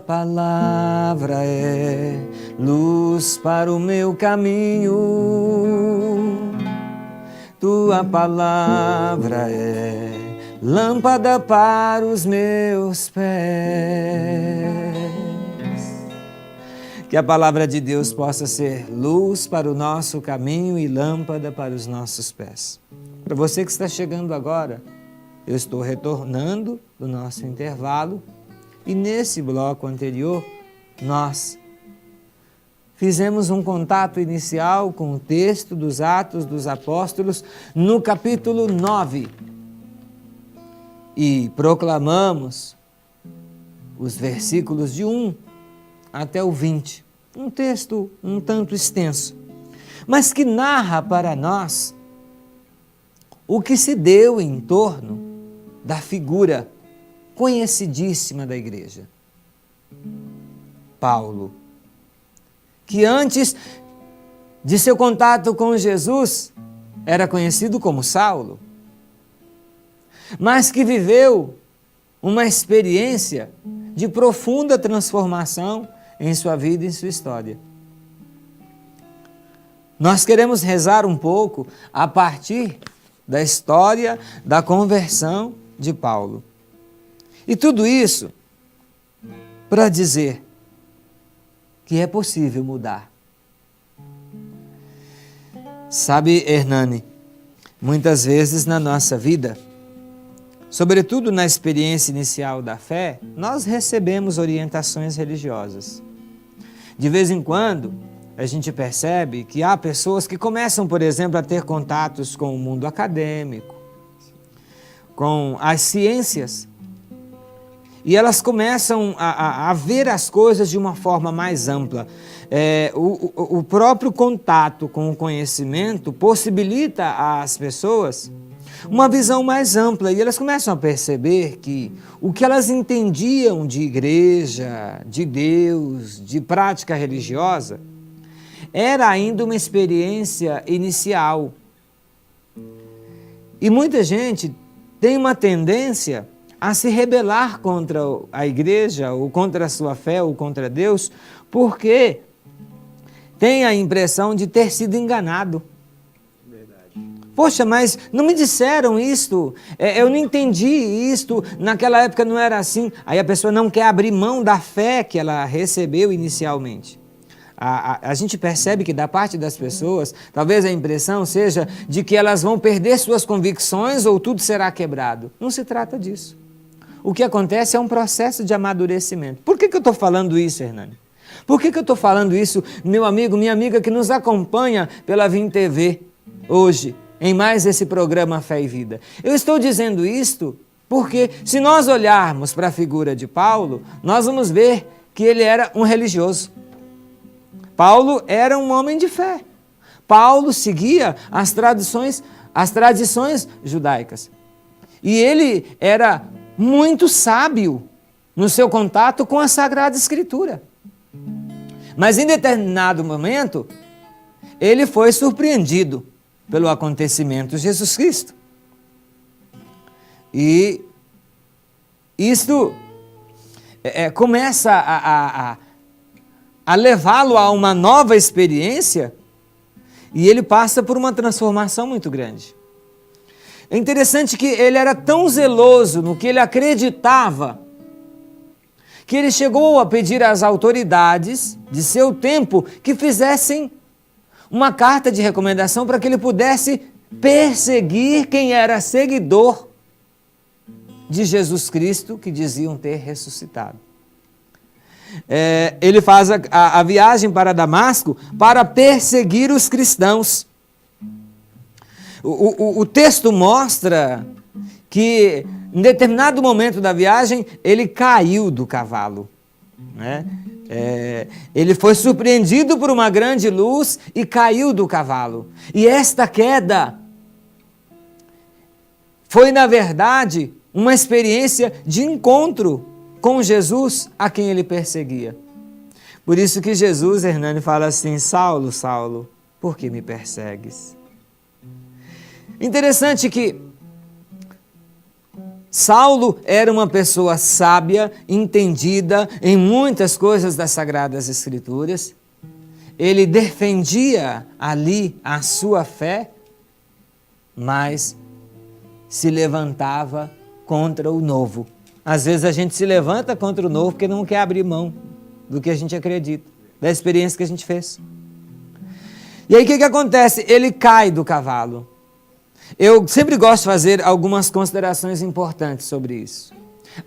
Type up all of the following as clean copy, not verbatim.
palavra é luz para o meu caminho. Tua palavra é lâmpada para os meus pés. Que a palavra de Deus possa ser luz para o nosso caminho e lâmpada para os nossos pés. Para você que está chegando agora, eu estou retornando do nosso intervalo e nesse bloco anterior nós fizemos um contato inicial com o texto dos Atos dos Apóstolos no capítulo 9 e proclamamos os versículos de 1 até o 20. Um texto um tanto extenso, mas que narra para nós o que se deu em torno da figura conhecidíssima da igreja, Paulo, que antes de seu contato com Jesus era conhecido como Saulo, mas que viveu uma experiência de profunda transformação em sua vida e em sua história. Nós queremos rezar um pouco a partir da história da conversão de Paulo. E tudo isso para dizer que é possível mudar. Sabe, Hernani, muitas vezes na nossa vida, sobretudo na experiência inicial da fé, nós recebemos orientações religiosas. De vez em quando, a gente percebe que há pessoas que começam, por exemplo, a ter contatos com o mundo acadêmico, com as ciências, e elas começam a ver as coisas de uma forma mais ampla. O próprio contato com o conhecimento possibilita às pessoas uma visão mais ampla e elas começam a perceber que o que elas entendiam de igreja, de Deus, de prática religiosa, era ainda uma experiência inicial. E muita gente tem uma tendência a se rebelar contra a igreja, ou contra a sua fé, ou contra Deus, porque tem a impressão de ter sido enganado. Poxa, mas não me disseram isto, eu não entendi isto, naquela época não era assim. Aí a pessoa não quer abrir mão da fé que ela recebeu inicialmente. A gente percebe que da parte das pessoas, talvez a impressão seja de que elas vão perder suas convicções ou tudo será quebrado. Não se trata disso. O que acontece é um processo de amadurecimento. Por que eu estou falando isso, Hernani? Por que eu estou falando isso, meu amigo, minha amiga que nos acompanha pela Vim TV hoje? Em mais esse programa Fé e Vida. Eu estou dizendo isto porque se nós olharmos para a figura de Paulo, nós vamos ver que ele era um religioso. Paulo era um homem de fé. Paulo seguia as tradições judaicas. E ele era muito sábio no seu contato com a Sagrada Escritura. Mas em determinado momento, ele foi surpreendido pelo acontecimento de Jesus Cristo. E isto começa a levá-lo a uma nova experiência e ele passa por uma transformação muito grande. É interessante que ele era tão zeloso no que ele acreditava que ele chegou a pedir às autoridades de seu tempo que fizessem uma carta de recomendação para que ele pudesse perseguir quem era seguidor de Jesus Cristo, que diziam ter ressuscitado. Ele faz a viagem para Damasco para perseguir os cristãos. O texto mostra que, em determinado momento da viagem, ele caiu do cavalo, né? Ele foi surpreendido por uma grande luz e caiu do cavalo. E esta queda foi, na verdade, uma experiência de encontro com Jesus a quem ele perseguia. Por isso que Jesus, Hernani, fala assim: Saulo, Saulo, por que me persegues? Interessante que Saulo era uma pessoa sábia, entendida em muitas coisas das Sagradas Escrituras. Ele defendia ali a sua fé, mas se levantava contra o novo. Às vezes a gente se levanta contra o novo porque não quer abrir mão do que a gente acredita, da experiência que a gente fez. E aí o que acontece? Ele cai do cavalo. Eu sempre gosto de fazer algumas considerações importantes sobre isso.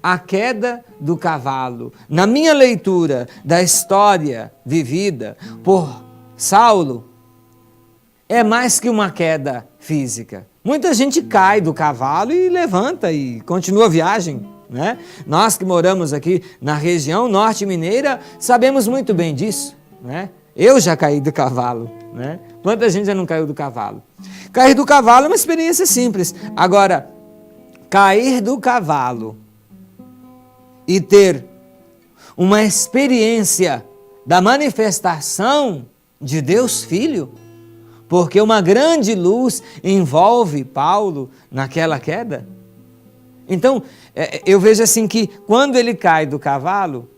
A queda do cavalo, na minha leitura da história vivida por Saulo, é mais que uma queda física. Muita gente cai do cavalo e levanta e continua a viagem, né? Nós que moramos aqui na região norte mineira sabemos muito bem disso, né? Eu já caí do cavalo, né? Quanta gente já não caiu do cavalo? Cair do cavalo é uma experiência simples. Agora, cair do cavalo e ter uma experiência da manifestação de Deus Filho, porque uma grande luz envolve Paulo naquela queda. Então, eu vejo assim que quando ele cai do cavalo,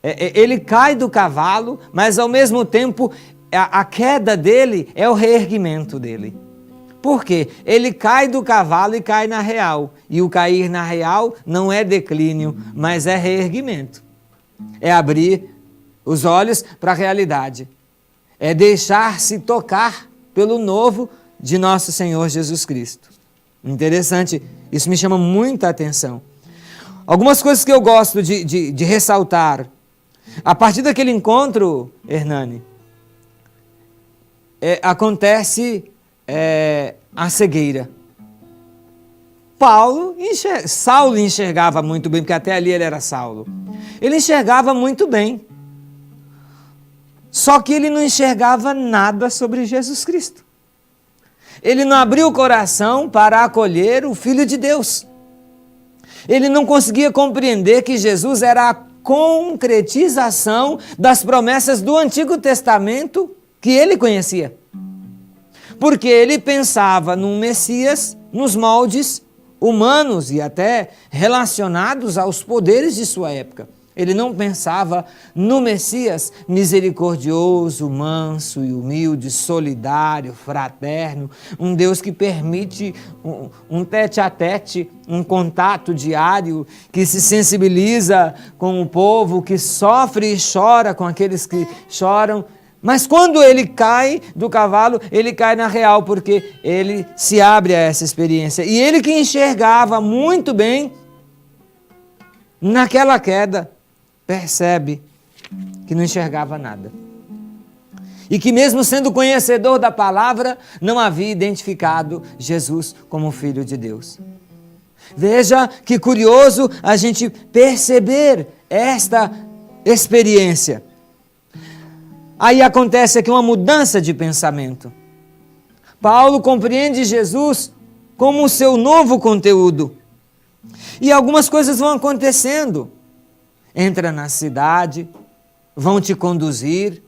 ele cai do cavalo, mas ao mesmo tempo a queda dele é o reerguimento dele. Por quê? Ele cai do cavalo e cai na real. E o cair na real não é declínio, mas é reerguimento. É abrir os olhos para a realidade. É deixar-se tocar pelo novo de nosso Senhor Jesus Cristo. Interessante, isso me chama muita atenção. Algumas coisas que eu gosto de ressaltar. A partir daquele encontro, Hernani, acontece a cegueira. Saulo enxergava muito bem, porque até ali ele era Saulo. Ele enxergava muito bem. Só que ele não enxergava nada sobre Jesus Cristo. Ele não abriu o coração para acolher o Filho de Deus. Ele não conseguia compreender que Jesus era a concretização das promessas do Antigo Testamento que ele conhecia. Porque ele pensava num Messias nos moldes humanos e até relacionados aos poderes de sua época. Ele não pensava no Messias misericordioso, manso e humilde, solidário, fraterno, um Deus que permite um tete-a-tete, um contato diário, que se sensibiliza com o povo, que sofre e chora com aqueles que choram. Mas quando ele cai do cavalo, ele cai na real, porque ele se abre a essa experiência. E ele que enxergava muito bem, naquela queda, percebe que não enxergava nada. E que mesmo sendo conhecedor da palavra, não havia identificado Jesus como Filho de Deus. Veja que curioso a gente perceber esta experiência. Aí acontece aqui uma mudança de pensamento. Paulo compreende Jesus como o seu novo conteúdo. E algumas coisas vão acontecendo. Entra na cidade, vão te conduzir.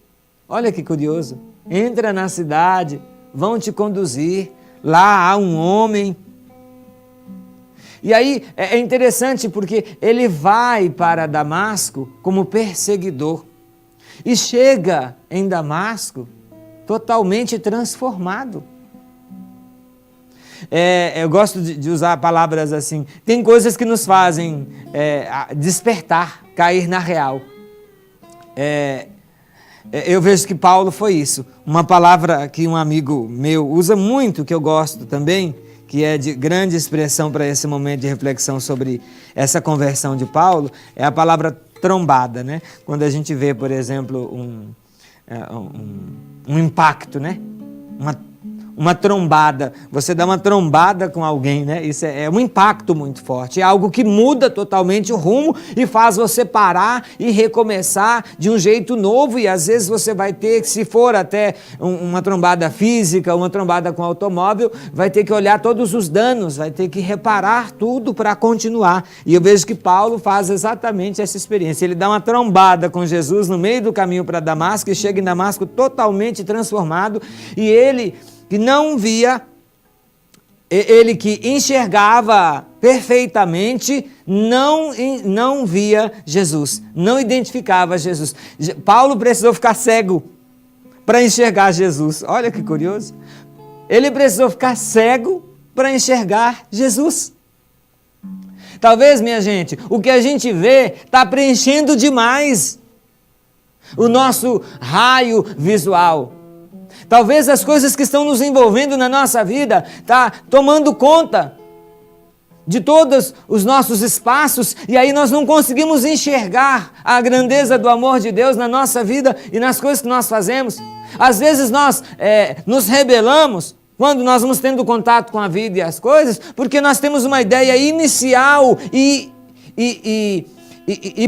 Olha que curioso. Entra na cidade, vão te conduzir. Lá há um homem. E aí é interessante porque ele vai para Damasco como perseguidor. E chega em Damasco totalmente transformado. Eu gosto de usar palavras assim. Tem coisas que nos fazem despertar, cair na real. Eu vejo que Paulo foi isso. Uma palavra que um amigo meu usa muito, que eu gosto também, que é de grande expressão para esse momento de reflexão sobre essa conversão de Paulo, é a palavra trombada, né? Quando a gente vê, por exemplo, um impacto, né? Uma trombada, você dá uma trombada com alguém, né? Isso é um impacto muito forte, é algo que muda totalmente o rumo e faz você parar e recomeçar de um jeito novo, e às vezes você vai ter, se for até uma trombada física, uma trombada com automóvel, vai ter que olhar todos os danos, vai ter que reparar tudo para continuar. E eu vejo que Paulo faz exatamente essa experiência. Ele dá uma trombada com Jesus no meio do caminho para Damasco e chega em Damasco totalmente transformado, e ele que não via, ele que enxergava perfeitamente não via Jesus, não identificava Jesus. Paulo precisou ficar cego para enxergar Jesus. Olha que curioso. Ele precisou ficar cego para enxergar Jesus. Talvez, minha gente, o que a gente vê está preenchendo demais o nosso raio visual. Talvez as coisas que estão nos envolvendo na nossa vida estão tomando conta de todos os nossos espaços, e aí nós não conseguimos enxergar a grandeza do amor de Deus na nossa vida e nas coisas que nós fazemos. Às vezes nós nos rebelamos quando nós vamos tendo contato com a vida e as coisas, porque nós temos uma ideia inicial e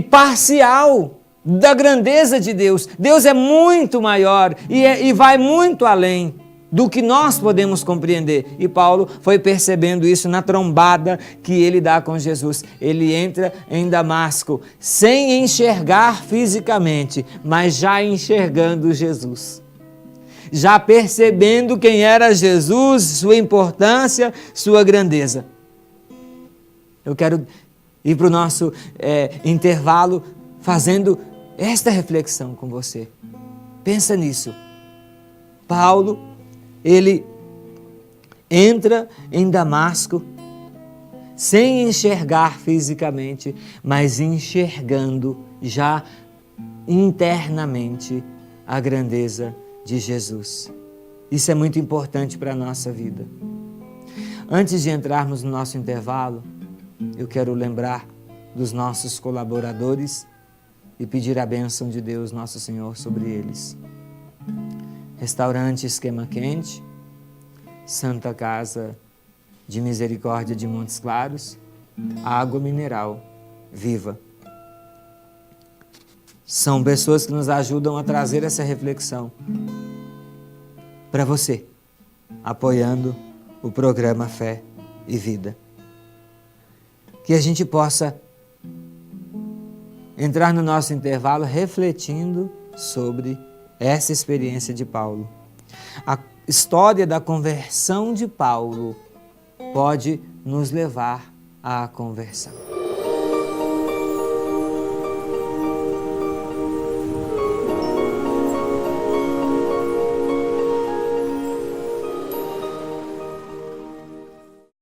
parcial da grandeza de Deus. Deus é muito maior e vai muito além do que nós podemos compreender. E Paulo foi percebendo isso na trombada que ele dá com Jesus. Ele entra em Damasco sem enxergar fisicamente, mas já enxergando Jesus. Já percebendo quem era Jesus, sua importância, sua grandeza. Eu quero ir para o nosso intervalo fazendo esta reflexão com você. Pensa nisso. Paulo, ele entra em Damasco sem enxergar fisicamente, mas enxergando já internamente a grandeza de Jesus. Isso é muito importante para a nossa vida. Antes de entrarmos no nosso intervalo, eu quero lembrar dos nossos colaboradores e pedir a bênção de Deus, nosso Senhor, sobre eles. Restaurante Esquema Quente, Santa Casa de Misericórdia de Montes Claros, Água Mineral Viva. São pessoas que nos ajudam a trazer essa reflexão para você, apoiando o programa Fé e Vida. Que a gente possa entrar no nosso intervalo refletindo sobre essa experiência de Paulo. A história da conversão de Paulo pode nos levar à conversão.